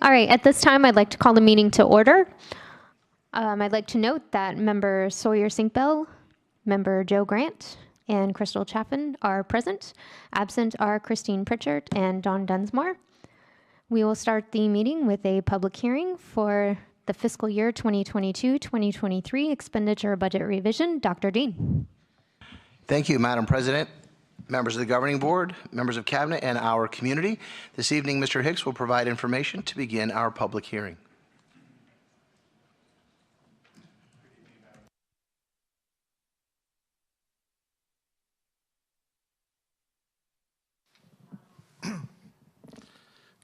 All right, at this time, I'd like to call the meeting to order. I'd like to note that Member Sawyer Sinkbell, Member Joe Grant, and Crystal Chaffin are present. Absent are Christine Pritchard and Dawn Dunsmore. We will start the meeting with a public hearing for the fiscal year 2022-2023 expenditure budget revision. Dr. Dean. Thank you, Madam President, members of the Governing Board, members of Cabinet, and our community. This evening, Mr. Hicks will provide information to begin our public hearing.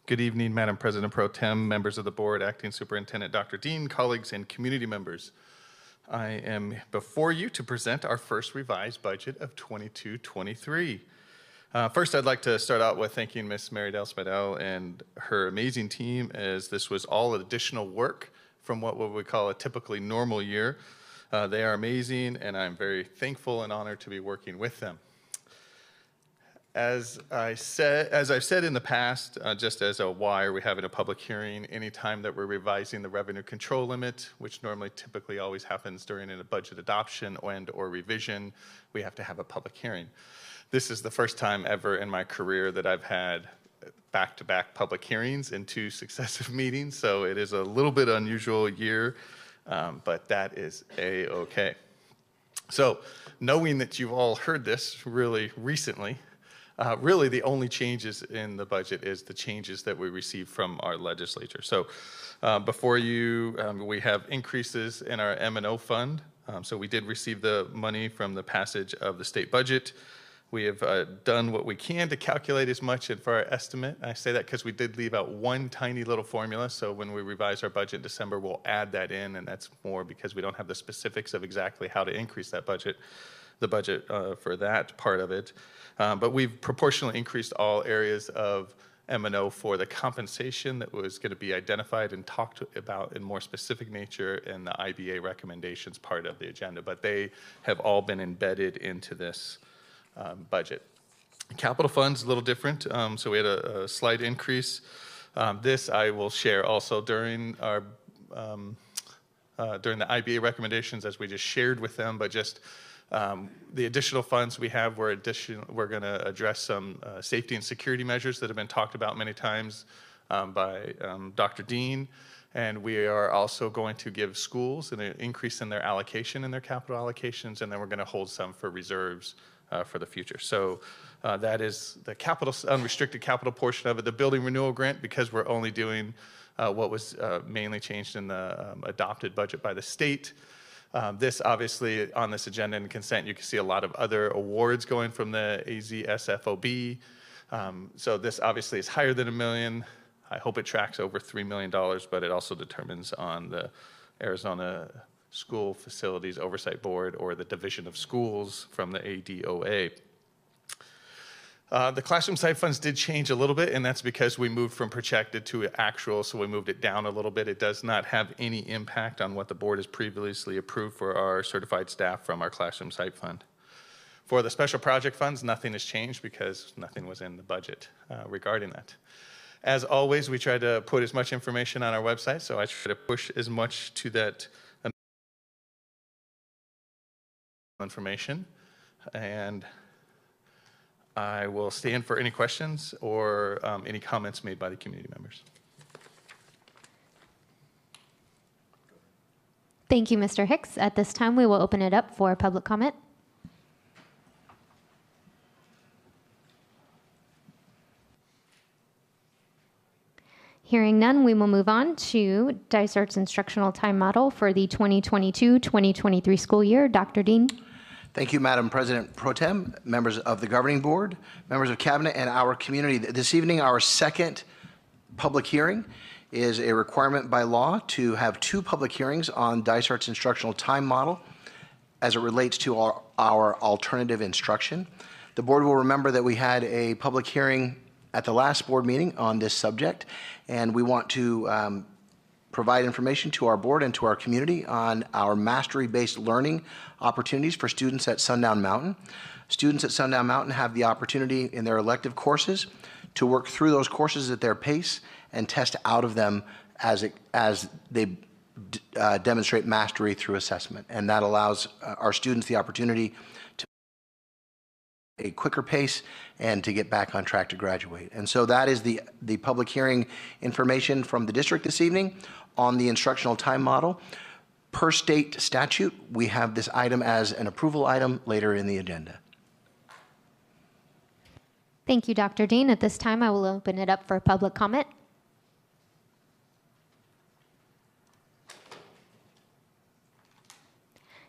Good evening, Madam President Pro Tem, members of the board, Acting Superintendent Dr. Dean, colleagues, and community members. I am before you to present our first revised budget of 22-23. First, I'd like to start out with thanking Ms. Marydell Spadell and her amazing team, as this was all additional work from what we call a typically normal year. They are amazing, and I'm very thankful and honored to be working with them. As I've said in the past, just as a why are we having a public hearing, anytime that we're revising the revenue control limit, which normally typically always happens during a budget adoption or revision, we have to have a public hearing. This is the first time ever in my career that I've had back-to-back public hearings in 2 successive meetings, so it is a little bit unusual year, but that is A-okay. So knowing that you've all heard this really recently, really, the only changes in the budget is the changes that we received from our legislature. So before you, we have increases in our M&O fund. So we did receive the money from the passage of the state budget. We have done what we can to calculate as much for our estimate. I say that because we did leave out one tiny little formula. So when we revise our budget in December, we'll add that in, and that's more because we don't have the specifics of exactly how to increase that budget, the budget for that part of it. But we've proportionally increased all areas of M&O for the compensation that was going to be identified and talked about in more specific nature in the IBA recommendations part of the agenda. But they have all been embedded into this budget. Capital funds, a little different. So we had a slight increase. This I will share also during our during the IBA recommendations, as we just shared with them, but just the additional funds we have, we're going to address some safety and security measures that have been talked about many times by Dr. Dean, and we are also going to give schools an increase in their allocation, in their capital allocations, and then we're going to hold some for reserves for the future. So that is the capital, unrestricted capital portion of it. The building renewal grant, because we're only doing what was mainly changed in the adopted budget by the state. This obviously on this agenda and consent, you can see a lot of other awards going from the AZSFOB. So this obviously is higher than $1 million. I hope it tracks over $3 million, but it also determines on the Arizona School Facilities Oversight Board or the Division of Schools from the ADOA. The classroom site funds did change a little bit, and that's because we moved from projected to actual, so we moved it down a little bit. It does not have any impact on what the board has previously approved for our certified staff from our classroom site fund. For the special project funds, nothing has changed because nothing was in the budget regarding that. As always, we try to put as much information on our website, so I try to push as much to that information, and I will stand for any questions or any comments made by the community members. Thank you, Mr. Hicks. At this time, we will open it up for public comment. Hearing none, we will move on to Dysart's instructional time model for the 2022-2023 school year. Dr. Dean. Thank you, Madam President Pro Tem, members of the Governing Board, members of Cabinet, and our community. This evening, our second public hearing is a requirement by law to have 2 public hearings on Dysart's instructional time model as it relates to our alternative instruction. The board will remember that we had a public hearing at the last board meeting on this subject, and we want to provide information to our board and to our community on our mastery-based learning opportunities for students at Sundown Mountain. Students at Sundown Mountain have the opportunity in their elective courses to work through those courses at their pace and test out of them as they demonstrate mastery through assessment. And that allows our students the opportunity to a quicker pace and to get back on track to graduate. And so that is the public hearing information from the district this evening on the instructional time model. Per state statute, we have this item as an approval item later in the agenda. Thank you, Dr. Dean. At this time, I will open it up for public comment.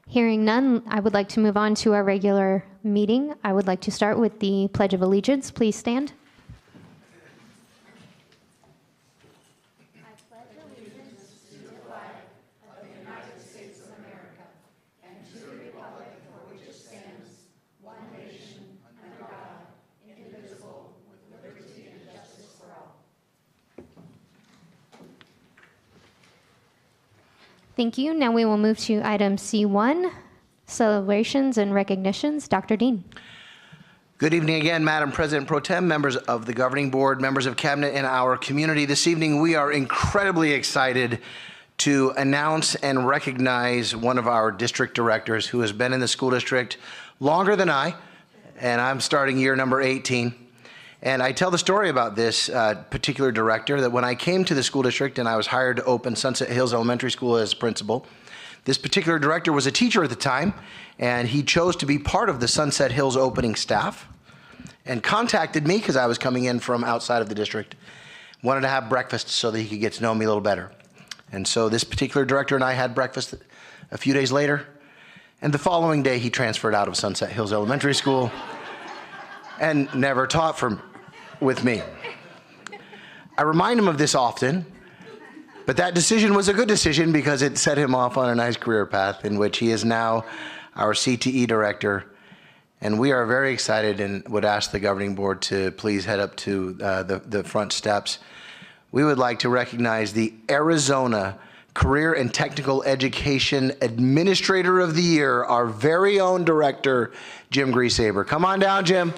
Hearing none, I would like to move on to our regular meeting. I would like to start with the Pledge of Allegiance. Please stand. Thank you. Now we will move to item C1, celebrations and recognitions. Dr. Dean. Good evening again, Madam President Pro Tem, members of the Governing Board, members of Cabinet, and our community. This evening, we are incredibly excited to announce and recognize one of our district directors who has been in the school district longer than I, and I'm starting year number 18. And I tell the story about this particular director that when I came to the school district and I was hired to open Sunset Hills Elementary School as principal, this particular director was a teacher at the time, and he chose to be part of the Sunset Hills opening staff and contacted me because I was coming in from outside of the district, wanted to have breakfast so that he could get to know me a little better. And so this particular director and I had breakfast a few days later, and the following day he transferred out of Sunset Hills Elementary School and never taught with me. I remind him of this often, but that decision was a good decision because it set him off on a nice career path in which he is now our CTE director. And we are very excited and would ask the governing board to please head up to the front steps. We would like to recognize the Arizona Career and Technical Education Administrator of the Year, our very own director, Jim Griesaber. Come on down, Jim.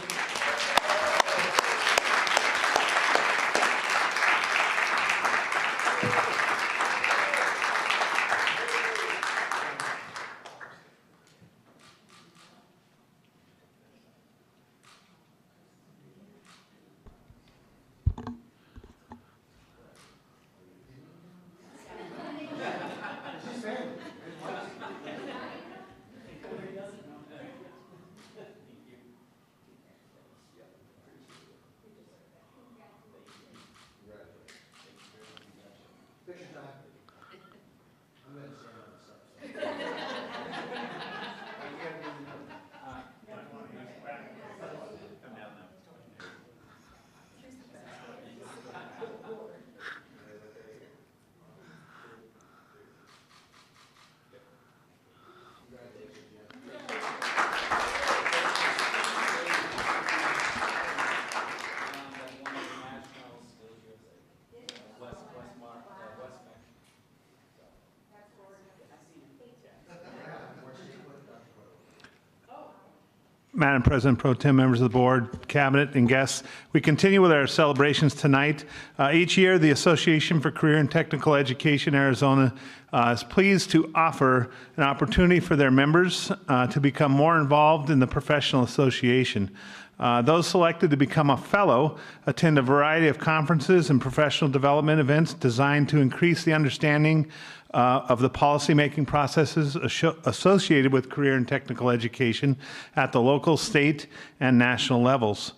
Madam President Pro Tem, members of the board, cabinet, and guests, we continue with our celebrations tonight. Each year, the Association for Career and Technical Education Arizona is pleased to offer an opportunity for their members to become more involved in the professional association. Those selected to become a fellow attend a variety of conferences and professional development events designed to increase the understanding of the policymaking processes associated with career and technical education at the local, state, and national levels.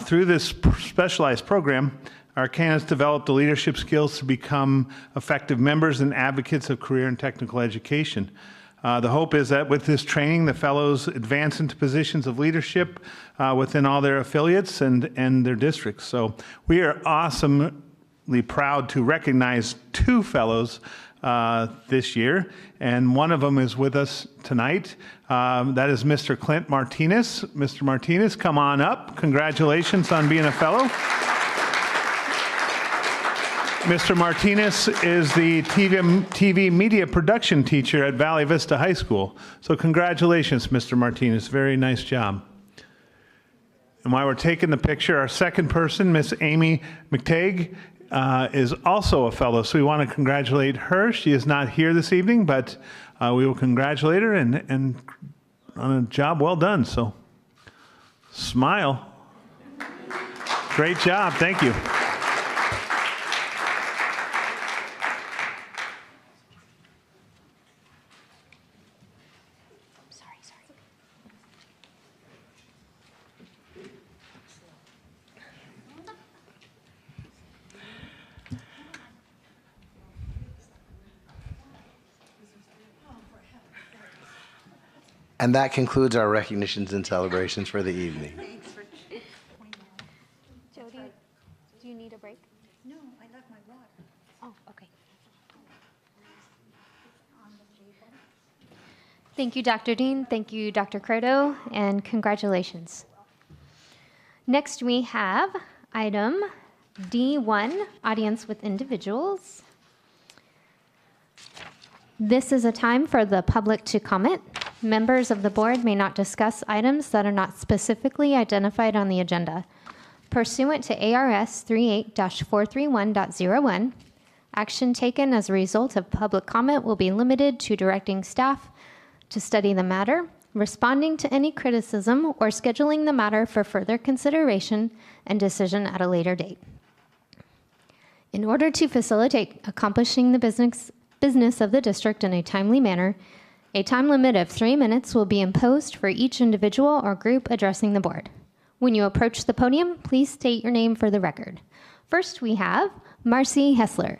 Through this specialized program, our candidates develop the leadership skills to become effective members and advocates of career and technical education. The hope is that with this training, the fellows advance into positions of leadership within all their affiliates and their districts. So we are awesomely proud to recognize 2 fellows this year, and one of them is with us tonight. That is Mr. Clint Martinez. Mr. Martinez, come on up. Congratulations on being a fellow. Mr. Martinez is the TV media production teacher at Valley Vista High School. So congratulations, Mr. Martinez. Very nice job. And while we're taking the picture, our second person, Miss Amy McTagg, is also a fellow. So we want to congratulate her. She is not here this evening, but we will congratulate her and on a job well done. So smile. Great job. Thank you. And that concludes our recognitions and celebrations for the evening. Jody, do you need a break? No, I left my water Oh, okay. Thank you, Dr. Dean. Thank you, Dr. Croto, and congratulations. Next, we have item D1, audience with individuals. This is a time for the public to comment. Members of the board may not discuss items that are not specifically identified on the agenda. Pursuant to ARS 38-431.01, action taken as a result of public comment will be limited to directing staff to study the matter, responding to any criticism, or scheduling the matter for further consideration and decision at a later date. In order to facilitate accomplishing the business of the district in a timely manner, a time limit of 3 minutes will be imposed for each individual or group addressing the board. When you approach the podium, please state your name for the record. First, we have Marcy Hessler.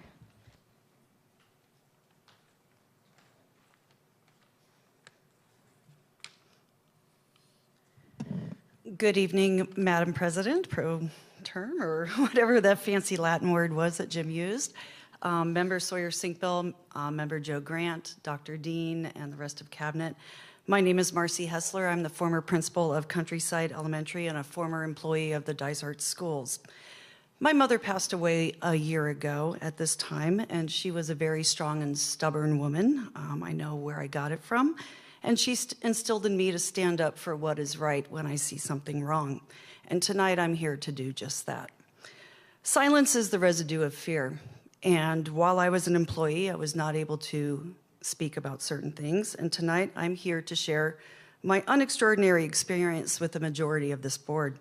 Good evening, Madam President, pro term, or whatever that fancy Latin word was that Jim used. Member Sawyer Sinkbill, Member Joe Grant, Dr. Dean, and the rest of Cabinet. My name is Marcy Hessler. I'm the former principal of Countryside Elementary and a former employee of the Dysart schools. My mother passed away a year ago at this time, and she was a very strong and stubborn woman. I know where I got it from. And she instilled in me to stand up for what is right when I see something wrong. And tonight I'm here to do just that. Silence is the residue of fear. And while I was an employee, I was not able to speak about certain things. And tonight I'm here to share my unextraordinary experience with the majority of this board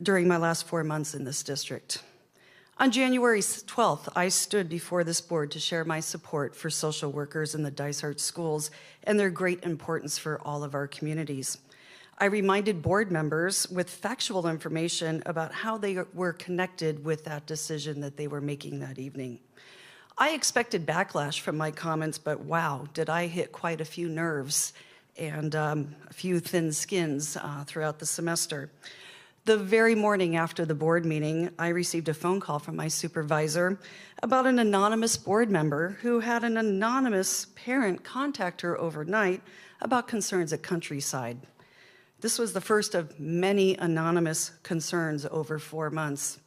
during my last 4 months in this district. On January 12th, I stood before this board to share my support for social workers in the Dysart schools and their great importance for all of our communities. I reminded board members with factual information about how they were connected with that decision that they were making that evening. I expected backlash from my comments, but wow, did I hit quite a few nerves and a few thin skins throughout the semester. The very morning after the board meeting, I received a phone call from my supervisor about an anonymous board member who had an anonymous parent contact her overnight about concerns at Countryside. This was the first of many anonymous concerns over 4 months.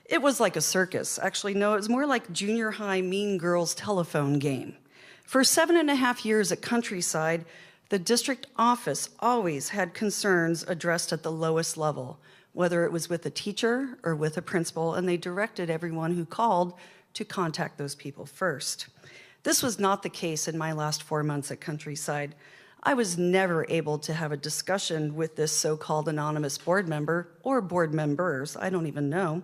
It was like a circus. Actually, no, it was more like junior high mean girls telephone game. For 7.5 years at Countryside, the district office always had concerns addressed at the lowest level, whether it was with a teacher or with a principal, and they directed everyone who called to contact those people first. This was not the case in my last 4 months at Countryside. I was never able to have a discussion with this so-called anonymous board member or board members, I don't even know.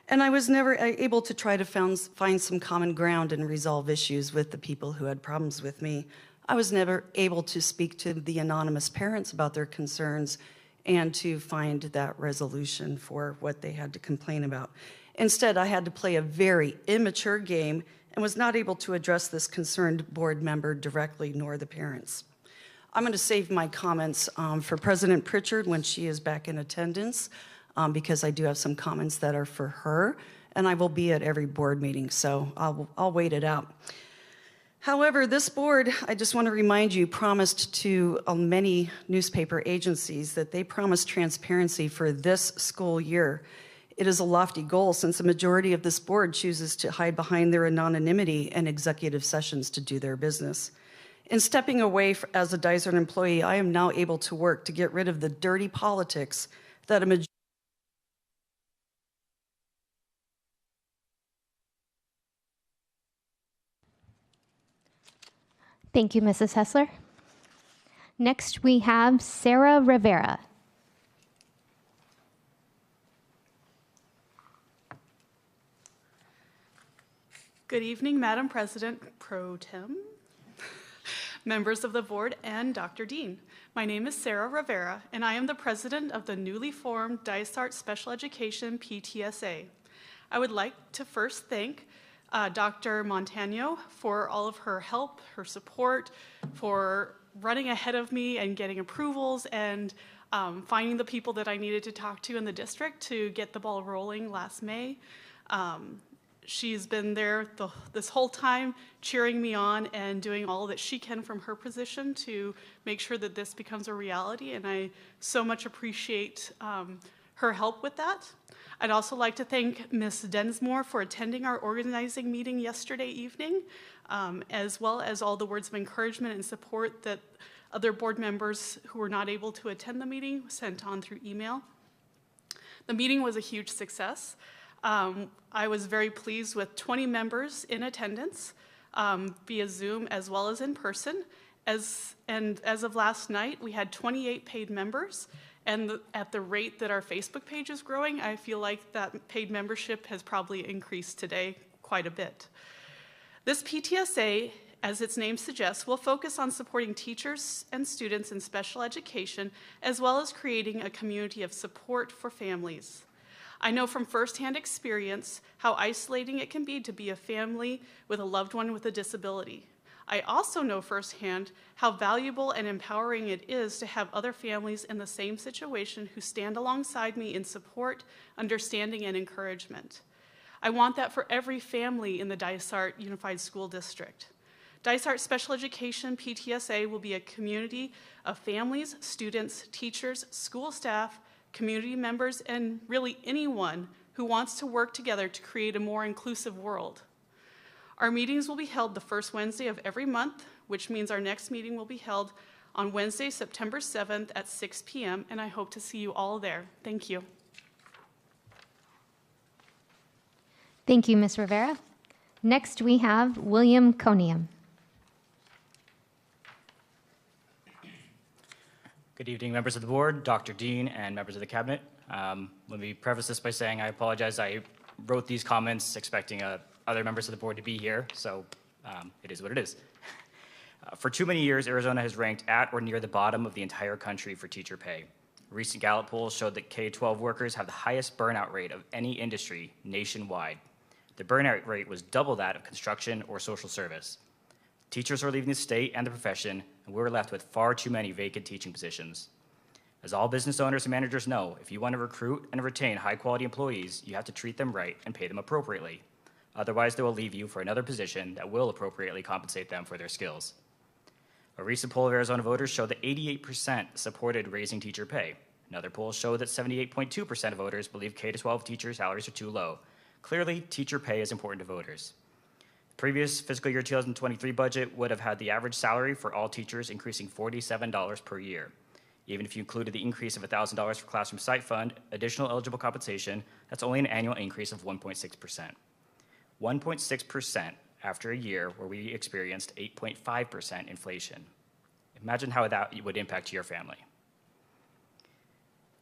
And I was never able to try to find some common ground and resolve issues with the people who had problems with me. I was never able to speak to the anonymous parents about their concerns and to find that resolution for what they had to complain about. Instead, I had to play a very immature game and was not able to address this concerned board member directly, nor the parents. I'm going to save my comments for President Pritchard when she is back in attendance, because I do have some comments that are for her, and I will be at every board meeting, so I'll wait it out. However, this board, I just want to remind you, promised to many newspaper agencies that they promised transparency for this school year. It is a lofty goal since the majority of this board chooses to hide behind their anonymity and executive sessions to do their business. In stepping away as a Dysart employee, I am now able to work to get rid of the dirty politics that a majority Thank you, Mrs. Hessler. Next, we have Sarah Rivera. Good evening, Madam President Pro Tem, members of the board, and Dr. Dean. My name is Sarah Rivera, and I am the president of the newly formed Dysart Special Education PTSA. I would like to first thank Dr. Montano for all of her help, her support, for running ahead of me and getting approvals and finding the people that I needed to talk to in the district to get the ball rolling last May. She's been there this whole time, cheering me on and doing all that she can from her position to make sure that this becomes a reality, and I so much appreciate her help with that. I'd also like to thank Ms. Densmore for attending our organizing meeting yesterday evening, as well as all the words of encouragement and support that other board members who were not able to attend the meeting sent on through email. The meeting was a huge success. I was very pleased with 20 members in attendance via Zoom as well as in person. As of last night, we had 28 paid members, and at the rate that our Facebook page is growing, I feel like that paid membership has probably increased today quite a bit. This PTSA, as its name suggests, will focus on supporting teachers and students in special education, as well as creating a community of support for families. I know from firsthand experience how isolating it can be to be a family with a loved one with a disability. I also know firsthand how valuable and empowering it is to have other families in the same situation who stand alongside me in support, understanding, and encouragement. I want that for every family in the Dysart Unified School District. Dysart Special Education PTSA will be a community of families, students, teachers, school staff, community members, and really anyone who wants to work together to create a more inclusive world. Our meetings will be held the first Wednesday of every month, which means our next meeting will be held on Wednesday, September 7th at 6 p.m., and I hope to see you all there. Thank you. Thank you, Ms. Rivera. Next, we have William Coniam. Good evening, members of the board, Dr. Dean, and members of the cabinet. Let me preface this by saying I apologize. I wrote these comments expecting other members of the board to be here, so it is what it is. For too many years, Arizona has ranked at or near the bottom of the entire country for teacher pay. Recent Gallup polls showed that K-12 workers have the highest burnout rate of any industry nationwide. The burnout rate was double that of construction or social service. Teachers are leaving the state and the profession, and we're left with far too many vacant teaching positions. As all business owners and managers know, if you want to recruit and retain high-quality employees, you have to treat them right and pay them appropriately. Otherwise, they will leave you for another position that will appropriately compensate them for their skills. A recent poll of Arizona voters showed that 88% supported raising teacher pay. Another poll showed that 78.2% of voters believe K-12 teacher salaries are too low. Clearly, teacher pay is important to voters. The previous fiscal year 2023 budget would have had the average salary for all teachers increasing $47 per year. Even if you included the increase of $1,000 for classroom site fund, additional eligible compensation, that's only an annual increase of 1.6%. 1.6% after a year where we experienced 8.5% inflation. Imagine how that would impact your family.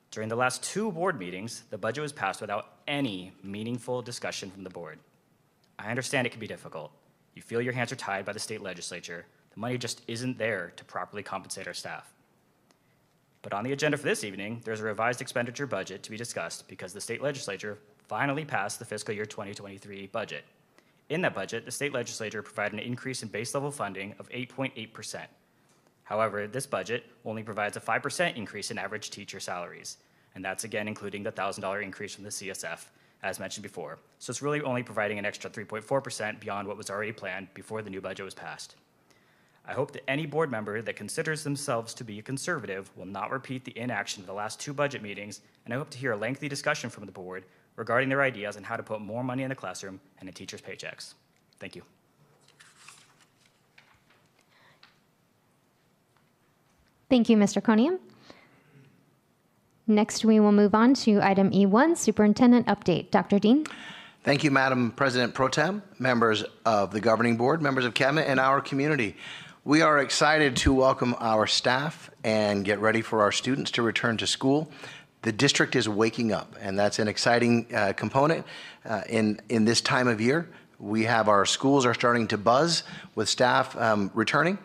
During the last two board meetings, the budget was passed without any meaningful discussion from the board. I understand it can be difficult. You feel your hands are tied by the state legislature. The money just isn't there to properly compensate our staff. But on the agenda for this evening, there's a revised expenditure budget to be discussed because the state legislature finally passed the fiscal year 2023 budget. In that budget, the state legislature provided an increase in base level funding of 8.8%. However, this budget only provides a 5% increase in average teacher salaries, and that's again including the $1,000 increase from the CSF, as mentioned before. So it's really only providing an extra 3.4% beyond what was already planned before the new budget was passed. I hope that any board member that considers themselves to be a conservative will not repeat the inaction of the last two budget meetings, and I hope to hear a lengthy discussion from the board regarding their ideas on how to put more money in the classroom and in teachers' paychecks. Thank you. Thank you, Mr. Coniam. Next, we will move on to item E1, Superintendent Update. Dr. Dean. Thank you, Madam President Pro Tem, members of the Governing Board, members of Cabinet, and our community. We are excited to welcome our staff and get ready for our students to return to school. The district is waking up, and that's an exciting component in this time of year. We have our schools are starting to buzz with staff returning.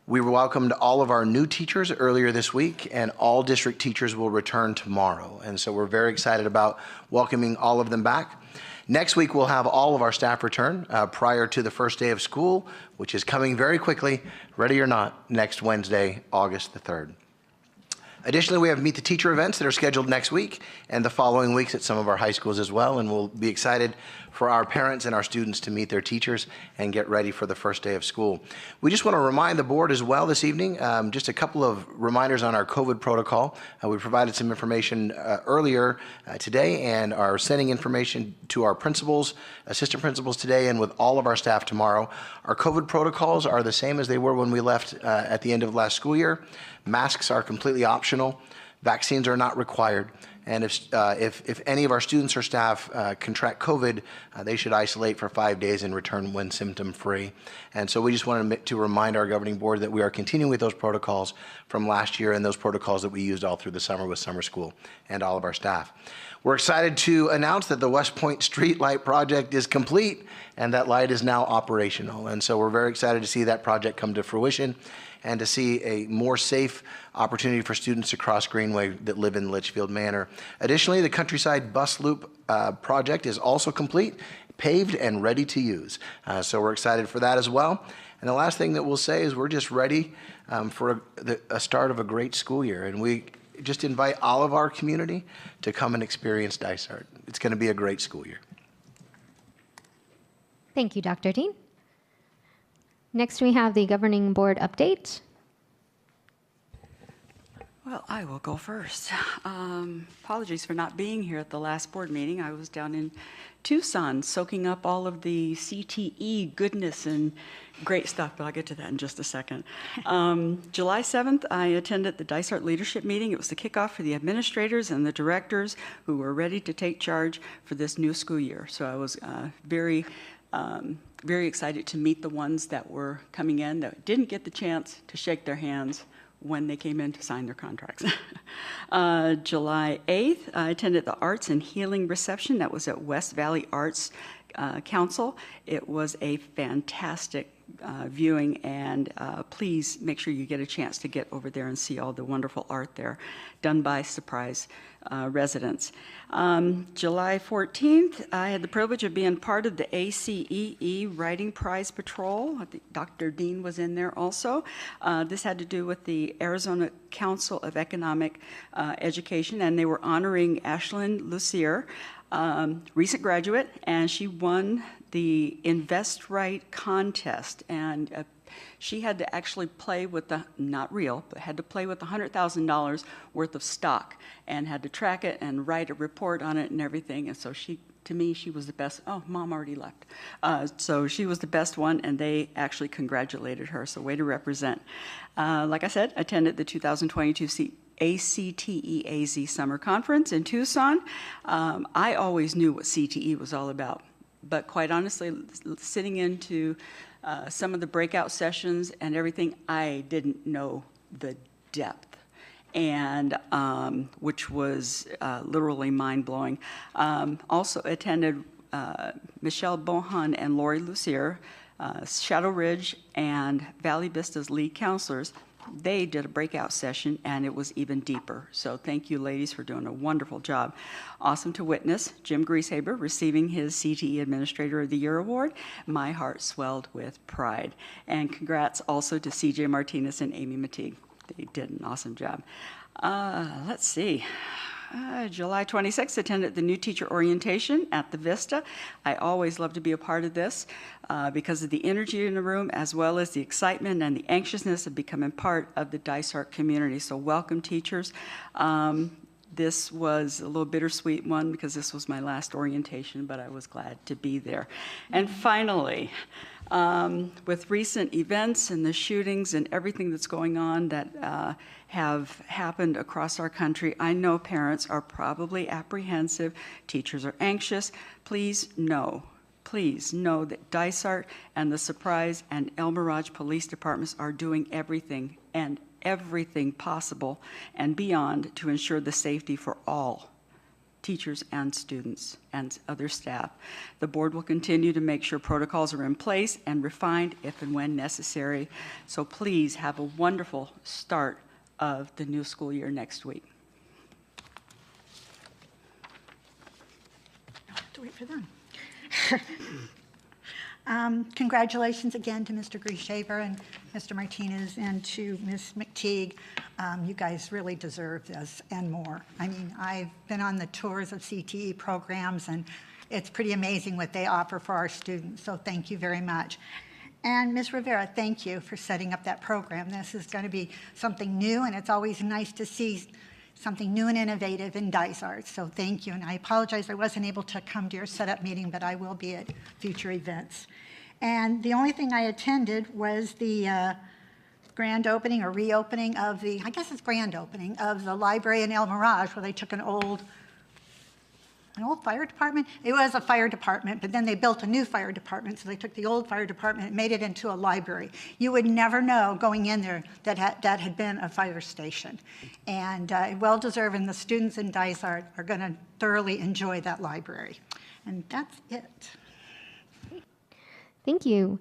We welcomed all of our new teachers earlier this week, and all district teachers will return tomorrow. And so we're very excited about welcoming all of them back. Next week, we'll have all of our staff return prior to the first day of school, which is coming very quickly, ready or not, next Wednesday, August the 3rd. Additionally, we have Meet the Teacher events that are scheduled next week and the following weeks at some of our high schools as well, and we'll be excited for our parents and our students to meet their teachers and get ready for the first day of school. We just want to remind the board as well this evening, just a couple of reminders on our COVID protocol. We provided some information earlier today and are sending information to our principals, assistant principals today, and with all of our staff tomorrow. Our COVID protocols are the same as they were when we left at the end of last school year. Masks are completely optional. Vaccines are not required. And if any of our students or staff contract COVID, they should isolate for 5 days and return when symptom-free. And so we just wanted to remind our governing board that we are continuing with those protocols from last year and those protocols that we used all through the summer with summer school and all of our staff. We're excited to announce that the West Point Street Light project is complete and that light is now operational. And so we're very excited to see that project come to fruition and to see a more safe opportunity for students to cross Greenway that live in Litchfield Manor. Additionally, the Countryside Bus Loop project is also complete, paved and ready to use. So we're excited for that as well. And the last thing that we'll say is we're just ready for a start of a great school year. And we just invite all of our community to come and experience Dysart. It's going to be a great school year. Thank you, Dr. Dean. Next, we have the governing board update. Well, I will go first. Apologies for not being here at the last board meeting. I was down in Tucson soaking up all of the CTE goodness and great stuff, but I'll get to that in just a second. July 7th, I attended the Dysart leadership meeting. It was the kickoff for the administrators and the directors who were ready to take charge for this new school year. So I was very excited to meet the ones that were coming in that didn't get the chance to shake their hands when they came in to sign their contracts. July 8th, I attended the Arts and Healing reception that was at West Valley Arts Council. It was a fantastic viewing, and please make sure you get a chance to get over there and see all the wonderful art there done by Surprise residents. July 14th, I had the privilege of being part of the ACEE Writing Prize Patrol. I think Dr. Dean was in there also. This had to do with the Arizona Council of Economic Education, and they were honoring Ashlyn Lucier, recent graduate, and she won the Invest Right contest, and she had to actually play with the, not real, but had to play with $100,000 worth of stock and had to track it and write a report on it and everything. And so she, to me, she was the best. Oh, Mom already left. So she was the best one, and they actually congratulated her. So way to represent. Like I said, attended the 2022 ACTEAZ Summer Conference in Tucson. I always knew what CTE was all about, but quite honestly, sitting into some of the breakout sessions and everything, I didn't know the depth, and which was literally mind-blowing. Also attended Michelle Bohan and Lori Lucier, Shadow Ridge and Valley Vista's lead counselors. They did a breakout session, and it was even deeper. So thank you, ladies, for doing a wonderful job. Awesome to witness Jim Grieshaber receiving his CTE Administrator of the Year award. My heart swelled with pride. And congrats also to CJ Martinez and Amy Mateague. They did an awesome job. Let's see. July 26th, attended the new teacher orientation at the Vista. I always love to be a part of this because of the energy in the room, as well as the excitement and the anxiousness of becoming part of the Dysart community. So welcome, teachers. This was a little bittersweet one because this was my last orientation, but I was glad to be there. And finally, with recent events and the shootings and everything that's going on that have happened across our country, I know parents are probably apprehensive, teachers are anxious. Please know please know that Dysart and the Surprise and El Mirage Police Departments are doing everything possible and beyond to ensure the safety for all teachers and students and other staff. The board will continue to make sure protocols are in place and refined if and when necessary. So please have a wonderful start of the new school year next week. I'll have to wait for them. Congratulations again to Mr. Grieshaver and Mr. Martinez and to Ms. McTeague. You guys really deserve this and more. I mean, I've been on the tours of CTE programs, and it's pretty amazing what they offer for our students, so thank you very much. And Ms. Rivera, thank you for setting up that program. This is going to be something new, and it's always nice to see something new and innovative in Dysart, so thank you. And I apologize I wasn't able to come to your setup meeting, but I will be at future events. And the only thing I attended was the grand opening or reopening of the, I guess it's grand opening, of the library in El Mirage, where they took an old fire department. It was a fire department, but then they built a new fire department, so they took the old fire department and made it into a library. You would never know going in there that that had been a fire station. And well-deserved, and the students in Dysart are going to thoroughly enjoy that library. And that's it. Thank you.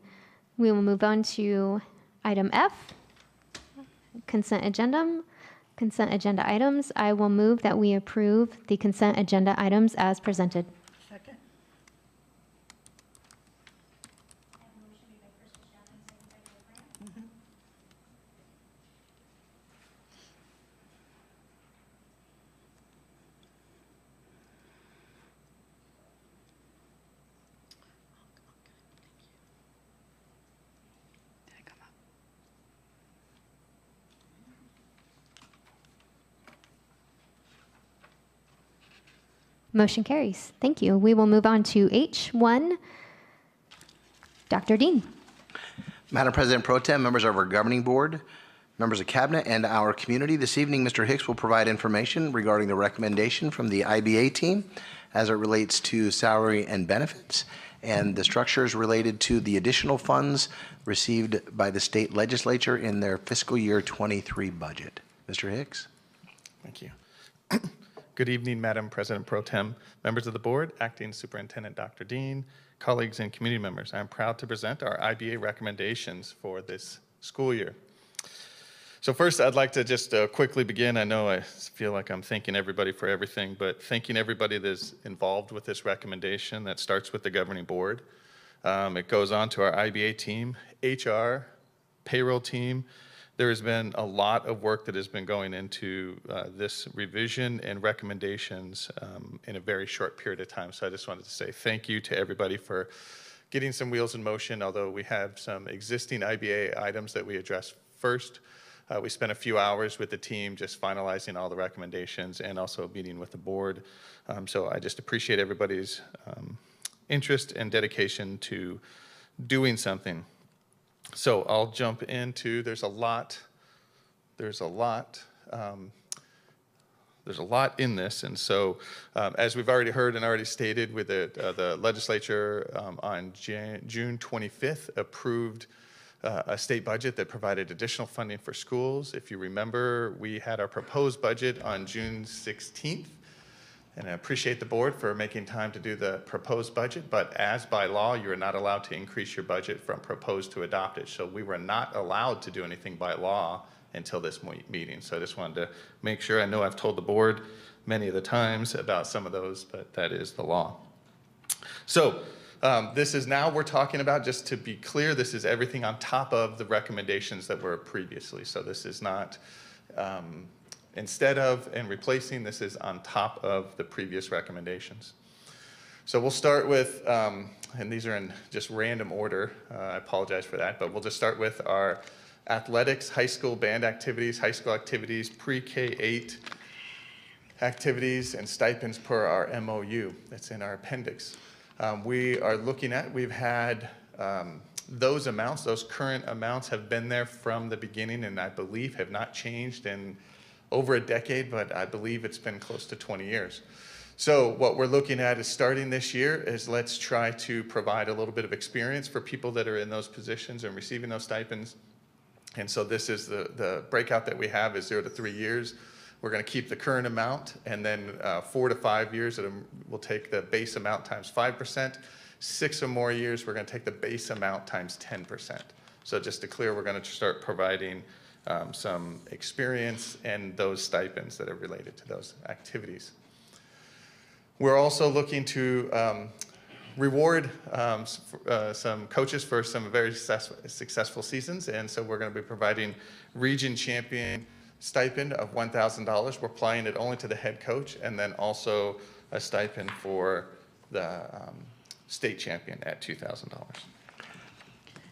We will move on to item F, consent agenda. Consent agenda items. I will move that we approve the consent agenda items as presented. Second. Motion carries. Thank you. We will move on to H1. Dr. Dean. Madam President Pro Tem, members of our governing board, members of cabinet, and our community, this evening Mr. Hicks will provide information regarding the recommendation from the IBA team as it relates to salary and benefits and the structures related to the additional funds received by the state legislature in their fiscal year 23 budget. Mr. Hicks. Thank you. Good evening, Madam President Pro Tem, members of the board, Acting Superintendent Dr. Dean, colleagues and community members. I'm proud to present our IBA recommendations for this school year. So first, I'd like to just quickly begin. I know I feel like I'm thanking everybody for everything, but thanking everybody that's involved with this recommendation. That starts with the governing board. It goes on to our IBA team, HR, payroll team. There has been a lot of work that has been going into this revision and recommendations in a very short period of time. So I just wanted to say thank you to everybody for getting some wheels in motion. Although we have some existing IBA items that we addressed first, we spent a few hours with the team just finalizing all the recommendations and also meeting with the board. So I just appreciate everybody's interest and dedication to doing something. So I'll jump into, there's a lot in this. And so as we've already heard and already stated, with the legislature on June 25th approved a state budget that provided additional funding for schools. If you remember, we had our proposed budget on June 16th. And I appreciate the board for making time to do the proposed budget, but as by law, you are not allowed to increase your budget from proposed to adopted. So we were not allowed to do anything by law until this meeting. So I just wanted to make sure. I know I've told the board many of the times about some of those, but that is the law. So this is now we're talking about, just to be clear, this is everything on top of the recommendations that were previously. So this is not instead of and replacing, this is on top of the previous recommendations. So we'll start with, and these are in just random order, I apologize for that, but we'll just start with our athletics, high school band activities, high school activities, pre-K-8 activities, and stipends per our MOU. That's in our appendix. We are looking at, we've had those amounts, those current amounts have been there from the beginning, and I believe have not changed in over a decade, but I believe it's been close to 20 years. So what we're looking at is starting this year is let's try to provide a little bit of experience for people that are in those positions and receiving those stipends. And so this is the breakout that we have is 0 to 3 years. We're going to keep the current amount, and then 4 to 5 years, we'll take the base amount times 5%. 6 or more years, we're going to take the base amount times 10%. So just to clear, we're going to start providing some experience and those stipends that are related to those activities. We're also looking to reward some coaches for some very successful seasons, and so we're going to be providing region champion stipend of $1,000. We're applying it only to the head coach, and then also a stipend for the state champion at $2,000.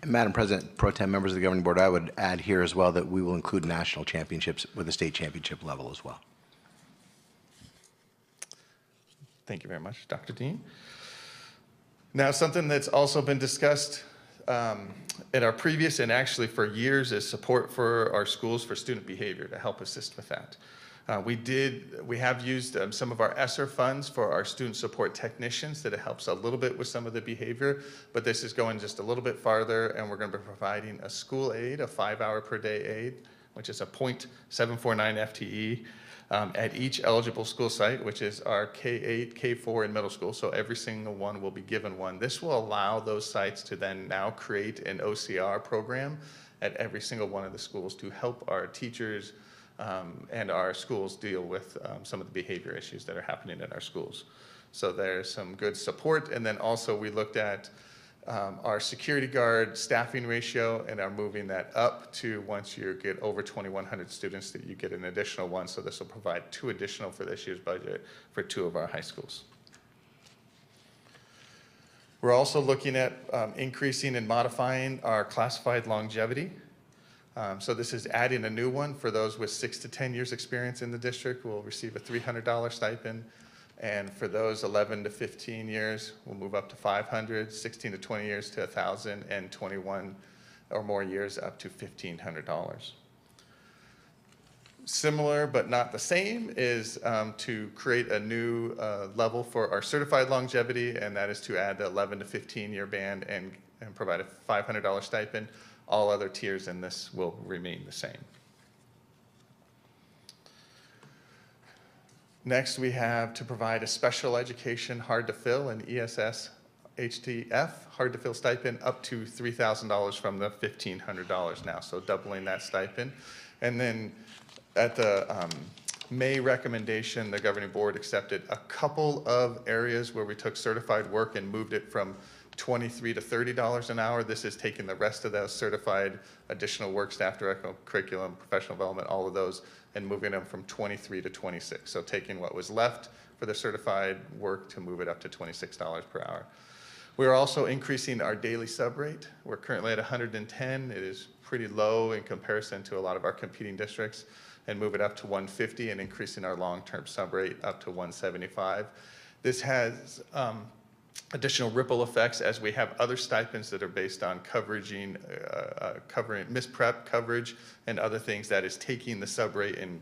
Madam President, Pro Tem, members of the Governing Board, I would add here as well that we will include national championships with the state championship level as well. Thank you very much, Dr. Dean. Now, something that's also been discussed at our previous and actually for years is support for our schools for student behavior to help assist with that. We have used some of our ESSER funds for our student support technicians that it helps a little bit with some of the behavior, but this is going just a little bit farther, and we're going to be providing a school aide, a 5-hour per day aide, which is a .749 FTE at each eligible school site, which is our K-8, K-4, and middle school. So every single one will be given one. This will allow those sites to then now create an OCR program at every single one of the schools to help our teachers and our schools deal with some of the behavior issues that are happening in our schools. So there's some good support. And then also we looked at our security guard staffing ratio and are moving that up to once you get over 2,100 students that you get an additional one. So this will provide 2 additional for this year's budget for 2 of our high schools. We're also looking at increasing and modifying our classified longevity. So this is adding a new one for those with 6 to 10 years experience in the district will receive a $300 stipend. And for those 11 to 15 years, we'll move up to $500, 16 to 20 years to $1,000, and 21 or more years up to $1,500. Similar but not the same is to create a new level for our certified longevity, and that is to add the 11 to 15 year band and provide a $500 stipend. All other tiers in this will remain the same. Next, we have to provide a special education hard to fill and ESS HTF hard to fill stipend up to $3,000 from the $1,500 now, so doubling that stipend. And then at the May recommendation, the governing board accepted a couple of areas where we took certified work and moved it from $23 to $30 an hour. This is taking the rest of those certified additional work, staff, direct curriculum, professional development, all of those, and moving them from 23 to 26. So taking what was left for the certified work to move it up to $26 per hour. We're also increasing our daily sub rate. We're currently at 110. It is pretty low in comparison to a lot of our competing districts, and move it up to 150 and increasing our long-term sub rate up to 175. This has additional ripple effects as we have other stipends that are based on covering misprep coverage and other things that is taking the sub rate and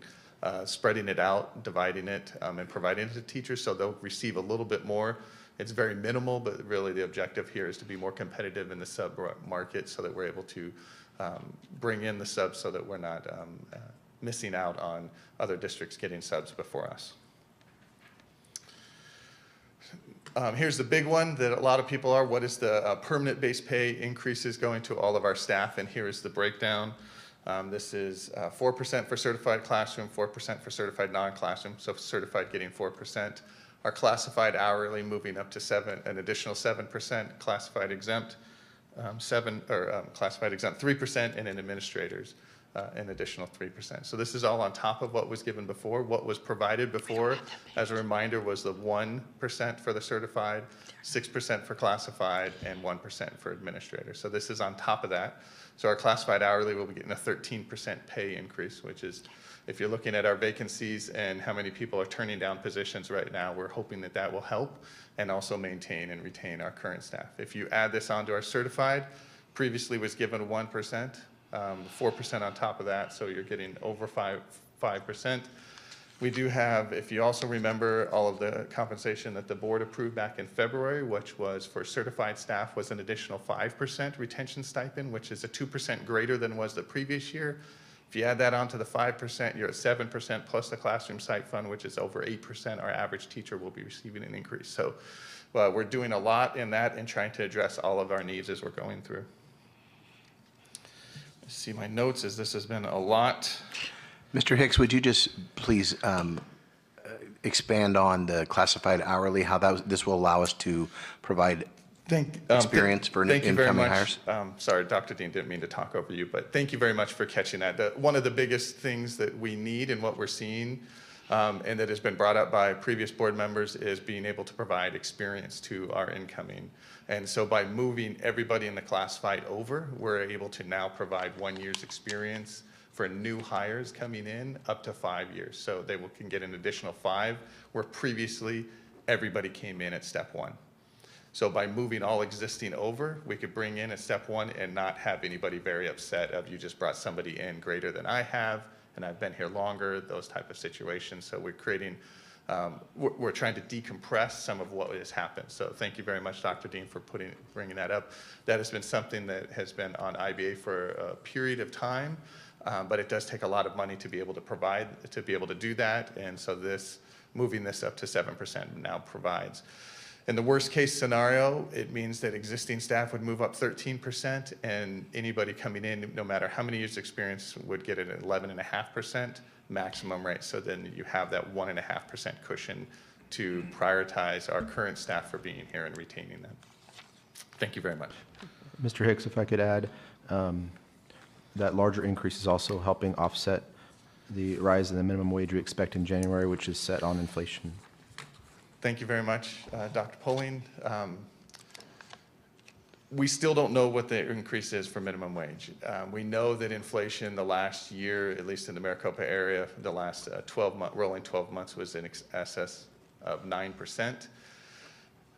spreading it out, dividing it, and providing it to teachers so they'll receive a little bit more. It's very minimal, but really the objective here is to be more competitive in the sub market so that we're able to bring in the subs so that we're not missing out on other districts getting subs before us. Here's the big one that a lot of people are. What is the permanent base pay increases going to all of our staff? And here is the breakdown. This is 4% for certified classroom, 4% for certified non-classroom. So certified getting 4%. Our classified hourly moving up to an additional 7%. Classified exempt classified exempt 3%, and in administrators an additional 3%. So this is all on top of what was given before. What was provided before, as a reminder, was the 1% for the certified, 6% for classified, and 1% for administrators. So this is on top of that. So our classified hourly will be getting a 13% pay increase, which is, if you're looking at our vacancies and how many people are turning down positions right now, we're hoping that that will help and also maintain and retain our current staff. If you add this onto our certified, previously was given 1%. 4% on top of that, so you're getting over 5%. We do have, if you also remember, all of the compensation that the board approved back in February, which was for certified staff was an additional 5% retention stipend, which is a 2% greater than was the previous year. If you add that on to the 5%, you're at 7% plus the classroom site fund, which is over 8%. Our average teacher will be receiving an increase. So we're doing a lot in that and trying to address all of our needs as we're going through. I see my notes as this has been a lot. Mr. Hicks, would you just please expand on the classified hourly, how this will allow us to provide experience for incoming hires? Sorry, Dr. Dean, didn't mean to talk over you, but thank you very much for catching that. One of the biggest things that we need and what we're seeing, and that has been brought up by previous board members, is being able to provide experience to our incoming. And so by moving everybody in the classified over, we're able to now provide 1 year's experience for new hires coming in up to 5 years. So they can get an additional 5, where previously everybody came in at step 1. So by moving all existing over, we could bring in at step 1 and not have anybody very upset of, you just brought somebody in greater than I have, and I've been here longer, those type of situations. So we're creating, we're trying to decompress some of what has happened. So thank you very much, Dr. Dean, for bringing that up. That has been something that has been on IBA for a period of time. But it does take a lot of money to be able to provide, to be able to do that. And so moving this up to 7% now provides. In the worst case scenario, it means that existing staff would move up 13%, and anybody coming in, no matter how many years experience, would get an 11.5% maximum rate. So then you have that 1.5% cushion to prioritize our current staff for being here and retaining them. Thank you very much. Mr. Hicks, if I could add, that larger increase is also helping offset the rise in the minimum wage we expect in January, which is set on inflation. Thank you very much, Dr. Poling. We still don't know what the increase is for minimum wage. We know that inflation the last year, at least in the Maricopa area, the last rolling 12 months was in excess of 9%.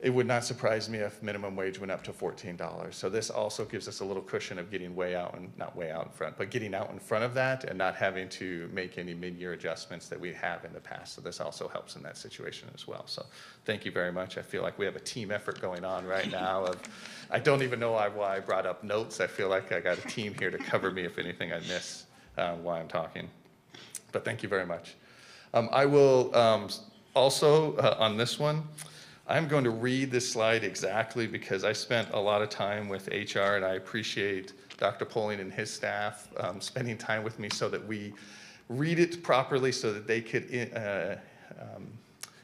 It would not surprise me if minimum wage went up to $14. So this also gives us a little cushion of getting not way out in front, but getting out in front of that and not having to make any mid-year adjustments that we have in the past. So this also helps in that situation as well. So thank you very much. I feel like we have a team effort going on right now. I don't even know why I brought up notes. I feel like I got a team here to cover me if anything I miss while I'm talking. But thank you very much. I will also, on this one, I'm going to read this slide exactly because I spent a lot of time with HR, and I appreciate Dr. Poling and his staff spending time with me so that we read it properly so that they could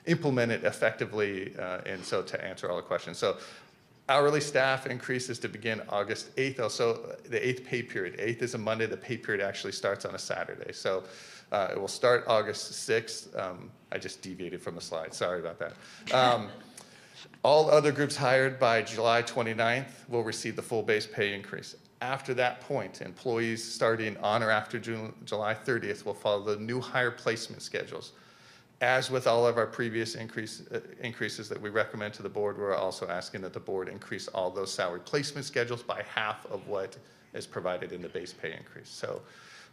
implement it effectively, and so to answer all the questions. So hourly staff increases to begin August 8th, also the 8th pay period. 8th is a Monday, the pay period actually starts on a Saturday. So it will start August 6th. I just deviated from the slide, sorry about that. All other groups hired by July 29th will receive the full base pay increase. After that point, employees starting on or after July 30th will follow the new hire placement schedules. As with all of our previous increases that we recommend to the board, we're also asking that the board increase all those salary placement schedules by half of what is provided in the base pay increase. So,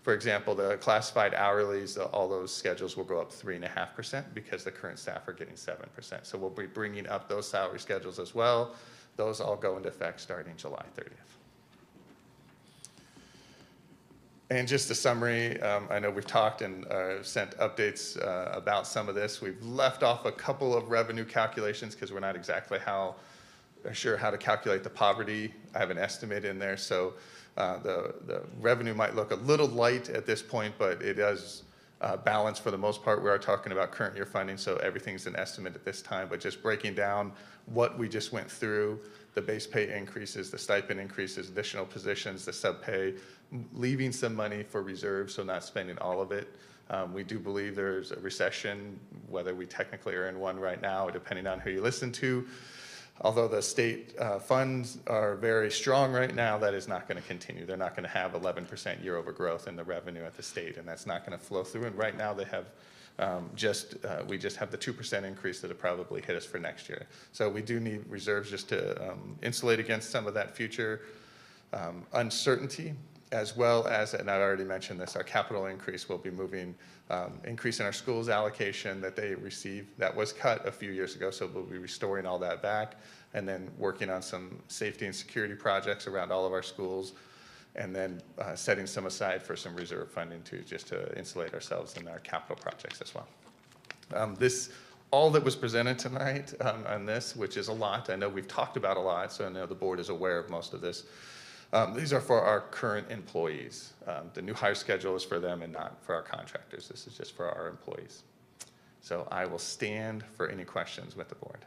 for example, the classified hourlies, all those schedules will go up 3.5% because the current staff are getting 7%. So we'll be bringing up those salary schedules as well. Those all go into effect starting July 30th. And just a summary, I know we've talked and sent updates about some of this. We've left off a couple of revenue calculations because we're not exactly sure how to calculate the poverty. I have an estimate in there. So the revenue might look a little light at this point, but it does balance for the most part. We are talking about current year funding, so everything's an estimate at this time, but just breaking down what we just went through, the base pay increases, the stipend increases, additional positions, the sub pay, leaving some money for reserves, so not spending all of it. We do believe there's a recession, whether we technically are in one right now, depending on who you listen to. Although the state funds are very strong right now, that is not going to continue. They're not going to have 11% year-over growth in the revenue at the state, and that's not going to flow through. And right now they have we just have the 2% increase that will probably hit us for next year. So we do need reserves just to insulate against some of that future uncertainty. as well as, and I already mentioned this, our capital increase will be moving, increasing our schools allocation that they receive. That was cut a few years ago, so we'll be restoring all that back, and then working on some safety and security projects around all of our schools, and then setting some aside for some reserve funding to insulate ourselves in our capital projects as well. All that was presented tonight on this, which is a lot. I know we've talked about a lot, so I know the board is aware of most of this. These are for our current employees. The new hire schedule is for them and not for our contractors. This is just for our employees. So I will stand for any questions with the board.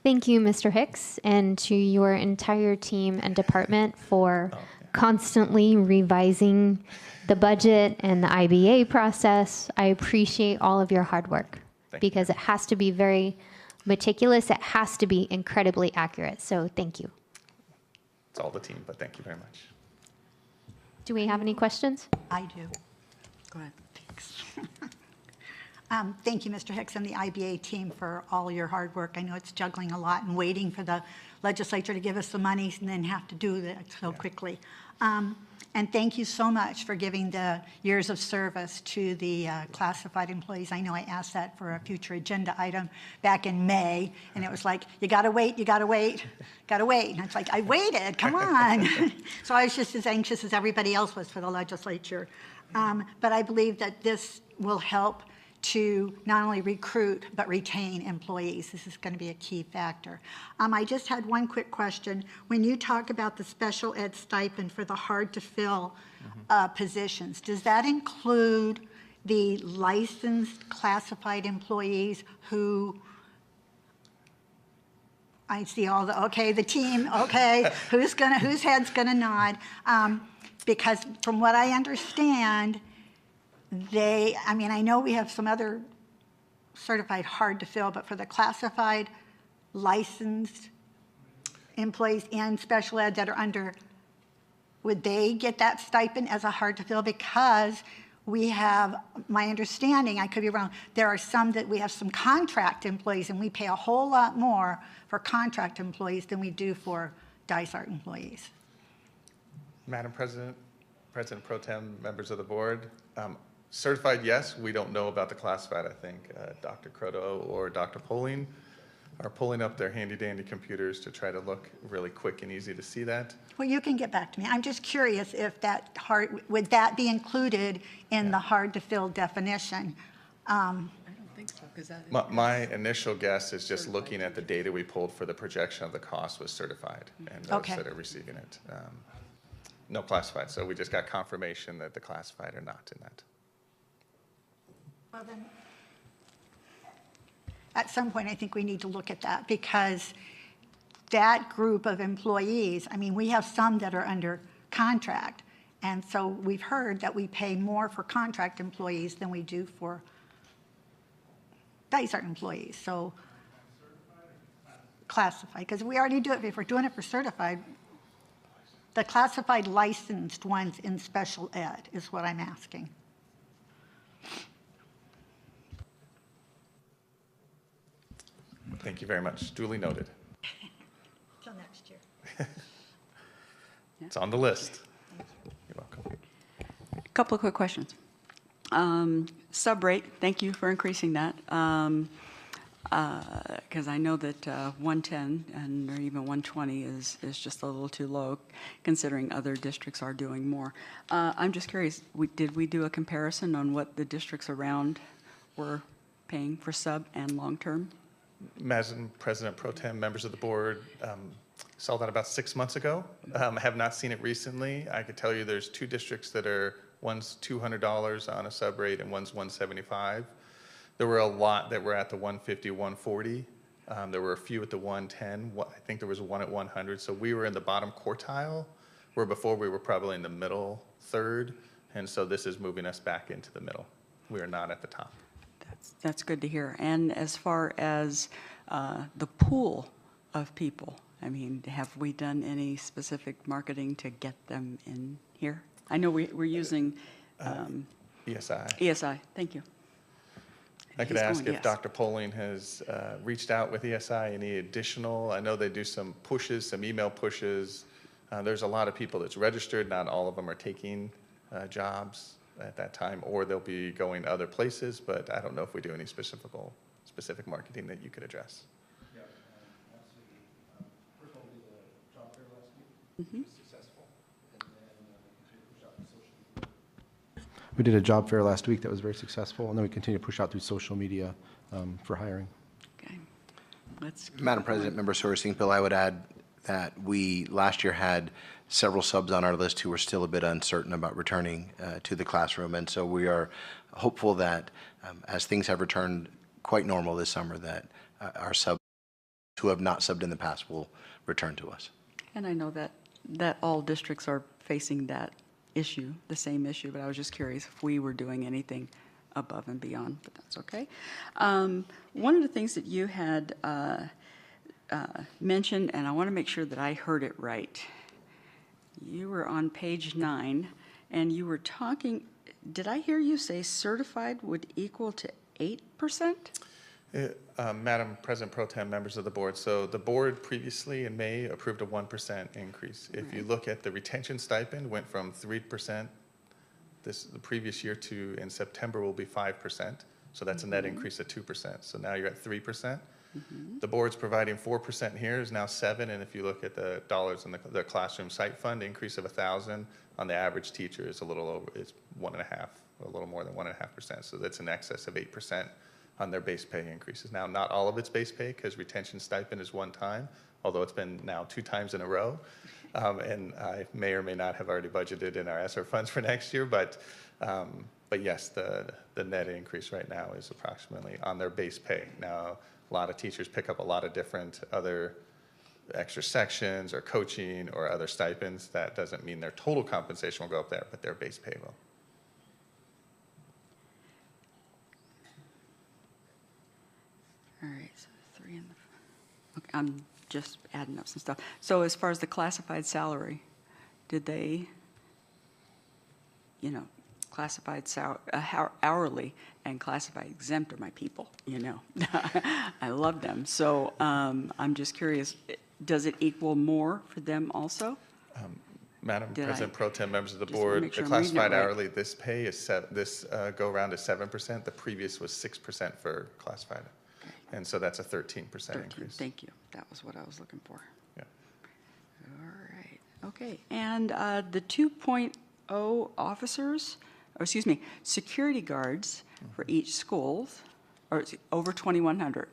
Thank you, Mr. Hicks, and to your entire team and department for constantly revising the budget and the IBA process. I appreciate all of your hard work because it has to be very meticulous. It has to be incredibly accurate. So thank you. It's all the team, but thank you very much. Do we have any questions? I do. Go ahead. Thanks. Thank you, Mr. Hicks and the IBA team for all your hard work. I know it's juggling a lot and waiting for the legislature to give us the money and then have to do that so quickly. And thank you so much for giving the years of service to the classified employees. I know I asked that for a future agenda item back in May, and it was like, you gotta wait, you gotta wait, gotta wait. And it's like, I waited, come on. So I was just as anxious as everybody else was for the legislature. But I believe that this will help to not only recruit but retain employees. This is going to be a key factor. I just had one quick question. When you talk about the special ed stipend for the hard-to-fill positions, does that include the licensed classified employees who, I see all the, okay, the team, okay, whose head's gonna nod? Because from what I understand, I know we have some other certified hard to fill, but for the classified licensed employees in special ed that are under, would they get that stipend as a hard to fill? Because we have, my understanding, I could be wrong, there are some that we have some contract employees and we pay a whole lot more for contract employees than we do for Dysart employees. Madam President, President Pro Tem, members of the board, certified, yes. We don't know about the classified. I think Dr. Croto or Dr. Poling are pulling up their handy-dandy computers to try to look really quick and easy to see that. Well, you can get back to me. I'm just curious if would that be included in the hard-to-fill definition? I don't think so, because that My initial guess is just looking at the data we pulled for the projection of the cost was certified, and those that are receiving it. No classified, so we just got confirmation that the classified are not in that. Well, then, at some point, I think we need to look at that because that group of employees, we have some that are under contract. And so we've heard that we pay more for contract employees than we do for Dysart employees. So classified, because we already do it. If we're doing it for certified, the classified licensed ones in special ed is what I'm asking. Thank you very much. Duly noted. Till next year. It's on the list. You're welcome. A couple of quick questions. Sub rate, thank you for increasing that. Because I know that 110 and or even 120 is just a little too low, considering other districts are doing more. I'm just curious, did we do a comparison on what the districts around were paying for sub and long-term? Madam President Pro Tem, members of the board, saw that about 6 months ago. Have not seen it recently. I could tell you there's two districts that are, one's $200 on a sub rate and one's $175. There were a lot that were at the 150, 140. There were a few at the 110. I think there was one at 100. So we were in the bottom quartile, where before we were probably in the middle third. And so this is moving us back into the middle. We are not at the top. That's good to hear. And as far as the pool of people, have we done any specific marketing to get them in here? I know we're using ESI. ESI, thank you. I could ask if Dr. Poling has reached out with ESI, any additional, I know they do some pushes, some email pushes, There's a lot of people that's registered. Not all of them are taking jobs at that time, or they'll be going other places, but I don't know if we do any specific marketing that you could address. Yeah, absolutely. First of all, we did a job fair last week. It was successful. And then we continue to push out through social media. We did a job fair last week that was very successful, and then we continue to push out through social media for hiring. Okay. Let's Madam President, Member Sawyer-Sinkville, I would add that we last year had several subs on our list who were still a bit uncertain about returning to the classroom. And so we are hopeful that as things have returned quite normal this summer, that our subs who have not subbed in the past will return to us. And I know that all districts are facing that issue, the same issue, but I was just curious if we were doing anything above and beyond, but that's okay. One of the things that you had mentioned, and I want to make sure that I heard it right. You were on page 9, and you were talking, did I hear you say certified would equal to 8%? Madam President Pro Tem, members of the board, so the board previously in May approved a 1% increase. If you look at the retention stipend, went from 3% the previous year to in September will be 5%. So that's a net increase of 2%. So now you're at 3%. The board's providing 4% here is now 7%, and if you look at the dollars in the classroom site fund, increase of 1,000 on the average teacher is a little over, it's 1.5, a little more than 1.5%. So that's in excess of 8% on their base pay increases. Now, not all of it's base pay because retention stipend is one time, although it's been now 2 times in a row. And I may or may not have already budgeted in our ESSER funds for next year, but yes, the net increase right now is approximately on their base pay. Now, a lot of teachers pick up a lot of different other extra sections or coaching or other stipends. That doesn't mean their total compensation will go up there, but their base pay will. All right, so 3 in the, okay, I'm just adding up some stuff. So as far as the classified salary, did they, classified hourly and classified exempt are my people, I love them. So I'm just curious, does it equal more for them also? Madam President Pro Tem, members of the just board, make sure the I'm reading it classified right. hourly, this pay is this go around is 7%. The previous was 6% for classified. And so that's a 13% increase. Thank you. That was what I was looking for. Yeah. All right. Okay. And the 2.0 officers, or excuse me, security guards for each school, or over 2,100,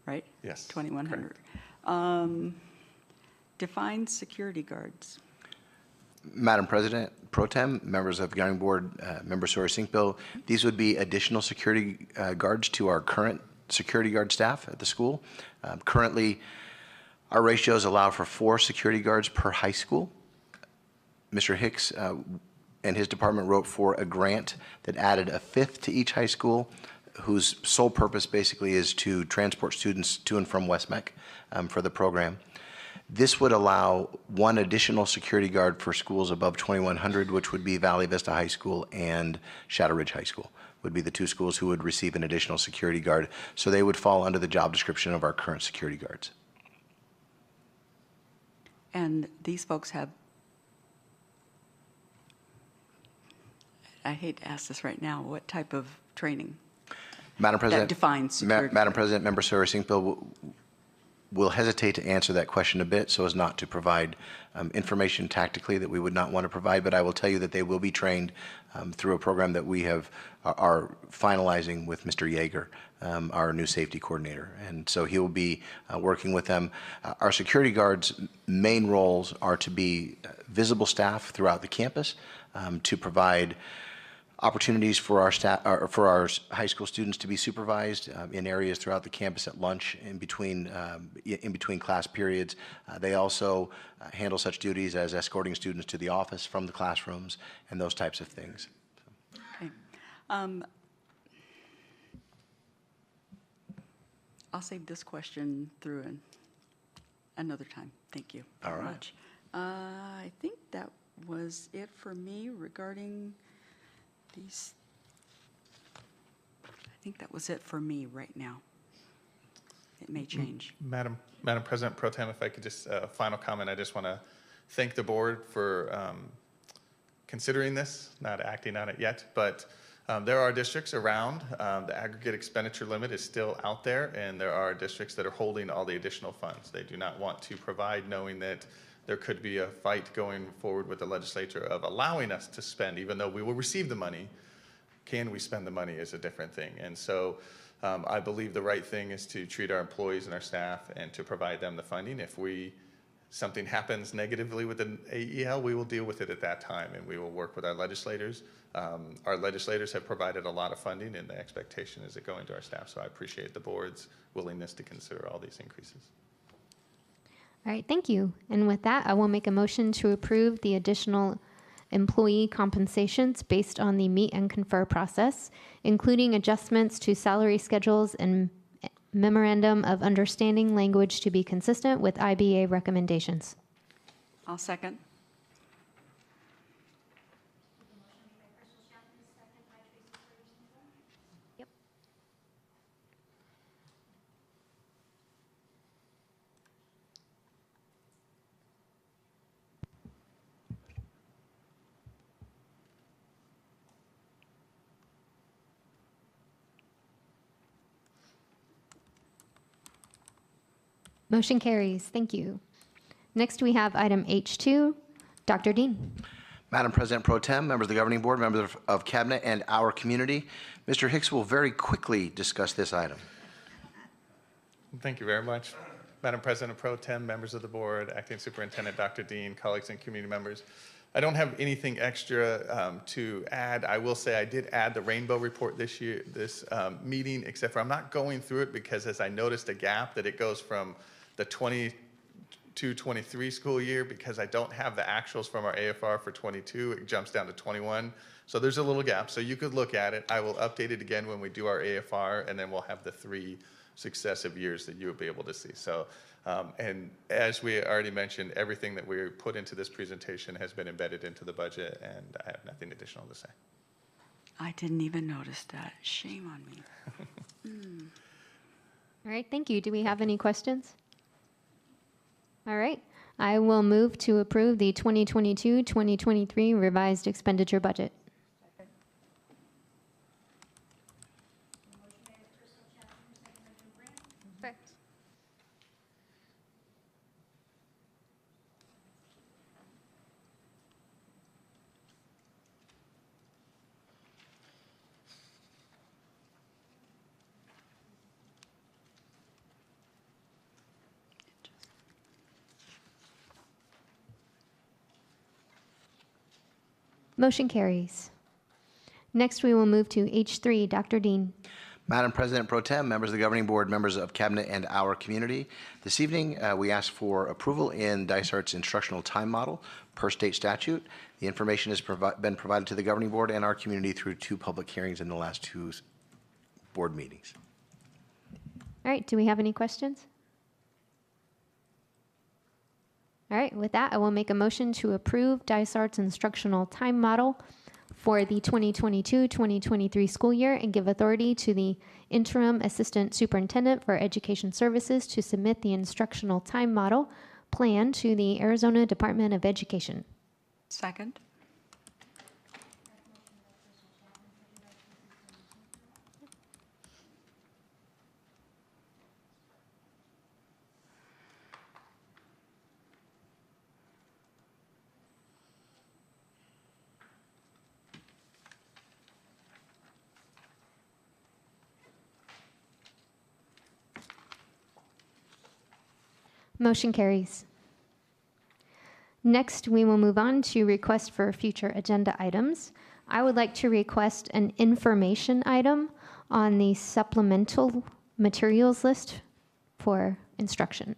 right? Yes. 2,100. Define security guards. Madam President Pro Tem, members of the governing board, Member Sawyer-Sinkville, these would be additional security guards to our current security guard staff at the school. Currently, our ratios allow for 4 security guards per high school. Mr. Hicks and his department wrote for a grant that added a 5th to each high school, whose sole purpose basically is to transport students to and from West Meck for the program. This would allow 1 additional security guard for schools above 2,100, which would be Valley Vista High School and Shadow Ridge High School, would be the 2 schools who would receive an additional security guard. So they would fall under the job description of our current security guards. And these folks have, I hate to ask this right now, what type of training? Madam President, that defines security. Madam President, Member Sawyer-Sinkville will hesitate to answer that question a bit so as not to provide information tactically that we would not want to provide, but I will tell you that they will be trained through a program that we are finalizing with Mr. Yeager, our new safety coordinator. And so he will be working with them. Our security guards' main roles are to be visible staff throughout the campus, to provide opportunities for our staff, for our high school students to be supervised in areas throughout the campus at lunch, in between class periods. They also handle such duties as escorting students to the office from the classrooms and those types of things. Okay. I'll save this question through another time. Thank you very much. I think that was it for me regarding these. I think that was it for me right now. It may change. Madam President Pro Tem, if I could just, final comment, I just want to thank the board for considering this, not acting on it yet, but there are districts around. The aggregate expenditure limit is still out there, and there are districts that are holding all the additional funds. They do not want to provide, knowing that there could be a fight going forward with the legislature of allowing us to spend, even though we will receive the money. Can we spend the money is a different thing. And so I believe the right thing is to treat our employees and our staff and to provide them the funding. If something happens negatively with an AEL, we will deal with it at that time, and we will work with our legislators. Our legislators have provided a lot of funding, and the expectation is it going to our staff. So I appreciate the board's willingness to consider all these increases. All right, thank you. And with that, I will make a motion to approve the additional employee compensations based on the meet and confer process, including adjustments to salary schedules and memorandum of understanding language to be consistent with IBA recommendations. I'll second. Yep. Motion carries. Thank you. Next, we have item H2. Dr. Dean. Madam President Pro Tem, members of the Governing Board, members of Cabinet, and our community, Mr. Hicks will very quickly discuss this item. Thank you very much. Madam President Pro Tem, members of the board, Acting Superintendent Dr. Dean, colleagues and community members. I don't have anything extra to add. I will say I did add the rainbow report this meeting, except for I'm not going through it because as I noticed a gap that it goes from the 22-23 school year, because I don't have the actuals from our AFR for 22, it jumps down to 21. So there's a little gap. So you could look at it. I will update it again when we do our AFR, and then we'll have the 3 successive years that you will be able to see. So, and as we already mentioned, everything that we put into this presentation has been embedded into the budget, and I have nothing additional to say. I didn't even notice that. Shame on me. All right, thank you. Do we have any questions? All right, I will move to approve the 2022-2023 revised expenditure budget. Perfect. Motion carries. Next, we will move to H3. Dr. Dean. Madam President Pro Tem, members of the Governing Board, members of Cabinet, and our community, this evening we ask for approval in Dysart's instructional time model per state statute. The information has been provided to the Governing Board and our community through 2 public hearings in the last 2 board meetings. All right, do we have any questions? All right, with that, I will make a motion to approve Dysart's instructional time model for the 2022-2023 school year and give authority to the interim assistant superintendent for education services to submit the instructional time model plan to the Arizona Department of Education. Second. Motion carries. Next, we will move on to request for future agenda items. I would like to request an information item on the supplemental materials list for instruction.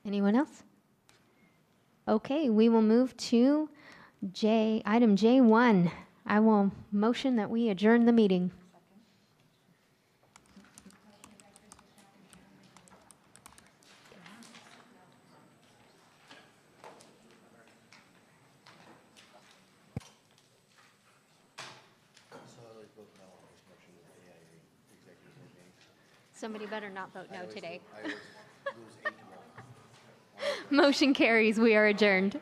Anyone else? Okay, we will move to item J1. I will motion that we adjourn the meeting. Somebody better not vote no today. Motion carries. We are adjourned.